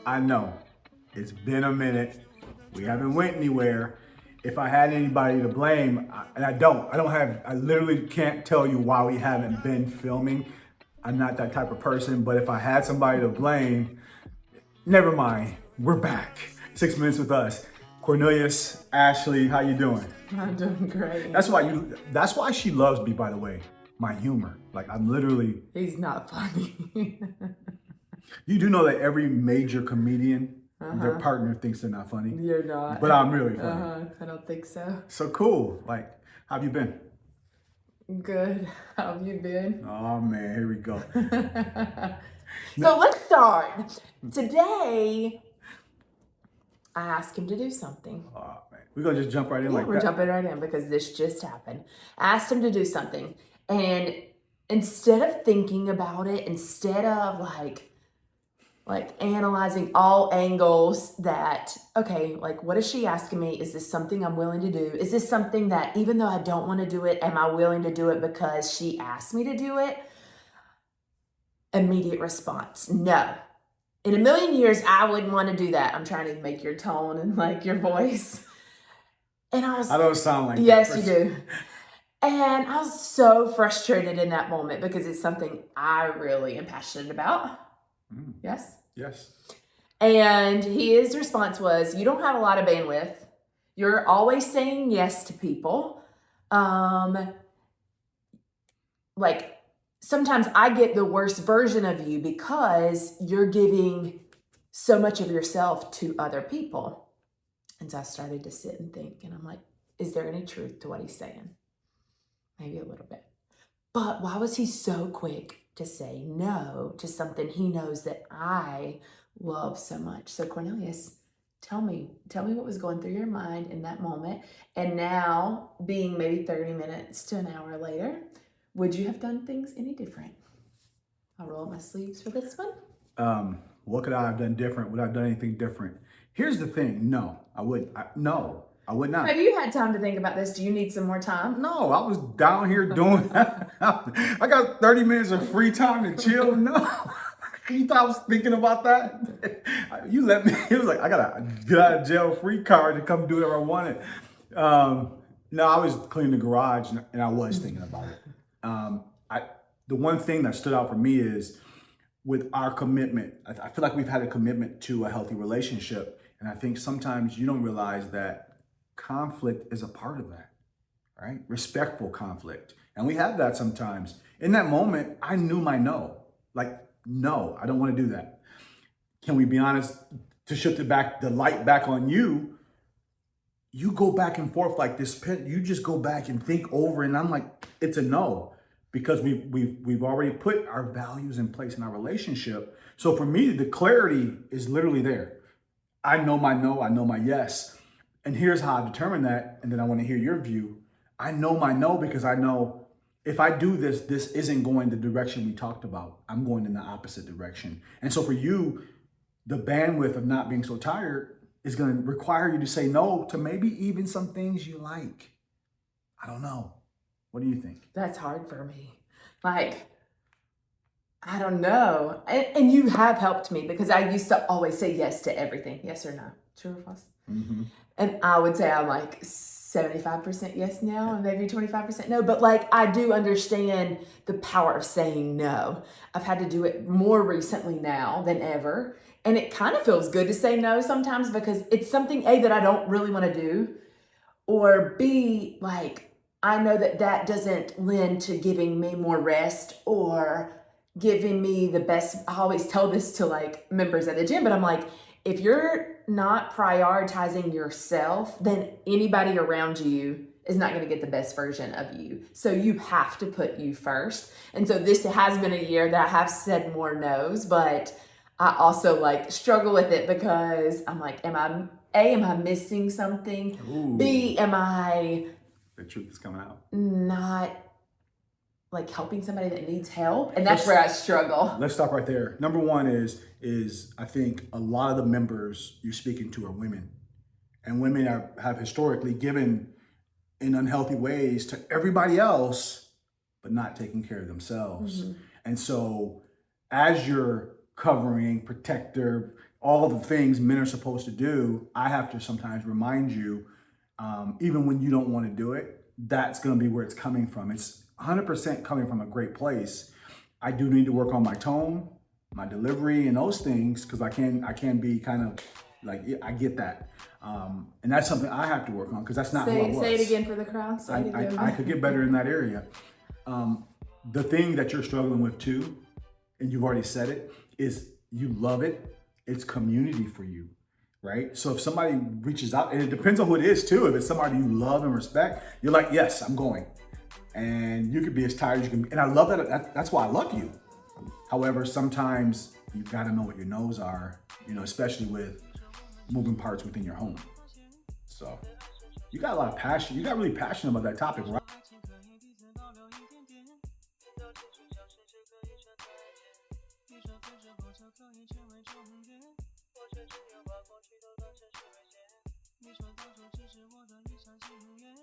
I know it's been a minute. We haven't went anywhere. If I had anybody to blame, and I literally can't tell you why we haven't been filming. I'm not that type of person, but if I had somebody to blame, never mind. We're back. 6 minutes with us. Cornelius, Ashley, how you doing? I'm doing great. That's why she loves me, by the way. My humor. Like I'm literally. He's not funny. You do know that every major comedian, their partner thinks they're not funny. You're not. But I'm really funny. I don't think so. So cool. Like, how have you been? Good. How have you been? Oh man, here we go. So let's start. Today, I asked him to do something. Oh man, we're gonna just jump right in like we're that. jumping right in because this just happened. I asked him to do something, and instead of thinking about it, instead of like analyzing all angles that, okay, like what is she asking me? Is this something I'm willing to do? Is this something that even though I don't want to do it, am I willing to do it because she asked me to do it? Immediate response, no. In a million years, I wouldn't want to do that. I'm trying to make your tone and like your voice. And I don't sound like yes, that. You do. And I was so frustrated in that moment because it's something I really am passionate about. Yes? Yes. And his response was, you don't have a lot of bandwidth. You're always saying yes to people. Like sometimes I get the worst version of you because you're giving so much of yourself to other people. And so I started to sit and think, and I'm like, is there any truth to what he's saying? Maybe a little bit. But why was he so quick to say no to something he knows that I love so much? So Cornelius, tell me what was going through your mind in that moment. And now, being maybe 30 minutes to an hour later, would you have done things any different? I'll roll up my sleeves for this one. What could I have done different? Would I have done anything different? Here's the thing. No, I wouldn't. No, I would not. Have you had time to think about this? Do you need some more time? No, I was down here doing I got 30 minutes of free time to chill. No. You thought I was thinking about that? You let me, it was like, I got a get out of jail free card to come do whatever I wanted. No, I was cleaning the garage and I was thinking about it. The one thing that stood out for me is with our commitment, I feel like we've had a commitment to a healthy relationship. And I think sometimes you don't realize that conflict is a part of that, right? Respectful conflict. And we have that sometimes. In that moment, I knew my no. Like, no, I don't want to do that. Can we be honest? To shift the light back on you, you go back and forth like this. You just go back and think over, and I'm like, it's a no, because we've already put our values in place in our relationship. So for me, the clarity is literally there. I know my no, I know my yes, and here's how I determine that. And then I want to hear your view. I know my no because I know if I do this, this isn't going the direction we talked about. I'm going in the opposite direction. And so for you, the bandwidth of not being so tired is going to require you to say no to maybe even some things you like. I don't know. What do you think? That's hard for me. Like, I don't know. And you have helped me because I used to always say yes to everything. Yes or no? True or false? Mm-hmm. And I would say I'm like 75% yes now and maybe 25% no. But like, I do understand the power of saying no. I've had to do it more recently now than ever. And it kind of feels good to say no sometimes because it's something, A, that I don't really want to do, or B, like, I know that that doesn't lend to giving me more rest or giving me the best. I always tell this to like members at the gym, but I'm like, if you're not prioritizing yourself, then anybody around you is not going to get the best version of you. So you have to put you first. And so this has been a year that I have said more no's, but I also like struggle with it because I'm like, am I missing something? Ooh. B, am I the truth is coming out? Not like helping somebody that needs help? And that's where I struggle. Let's stop right there. Number one is I think a lot of the members you're speaking to are women. And women have historically given in unhealthy ways to everybody else, but not taking care of themselves. Mm-hmm. And so as you're covering, protector, all the things men are supposed to do, I have to sometimes remind you, even when you don't want to do it, that's going to be where it's coming from. It's 100% coming from a great place. I do need to work on my tone, my delivery, and those things because I can be kind of like, yeah, I get that, and that's something I have to work on because that's not who I was. Say it again for the crowd. Say it again. I could get better in that area. The thing that you're struggling with too, and you've already said it, is you love it. It's community for you, right? So if somebody reaches out, and it depends on who it is too. If it's somebody you love and respect, you're like, yes, I'm going. And you could be as tired as you can be. And I love that. That's why I love you. However, sometimes you've got to know what your no's are, especially with moving parts within your home. So you got a lot of passion. You got really passionate about that topic, right?你说当初只是我的理想型永远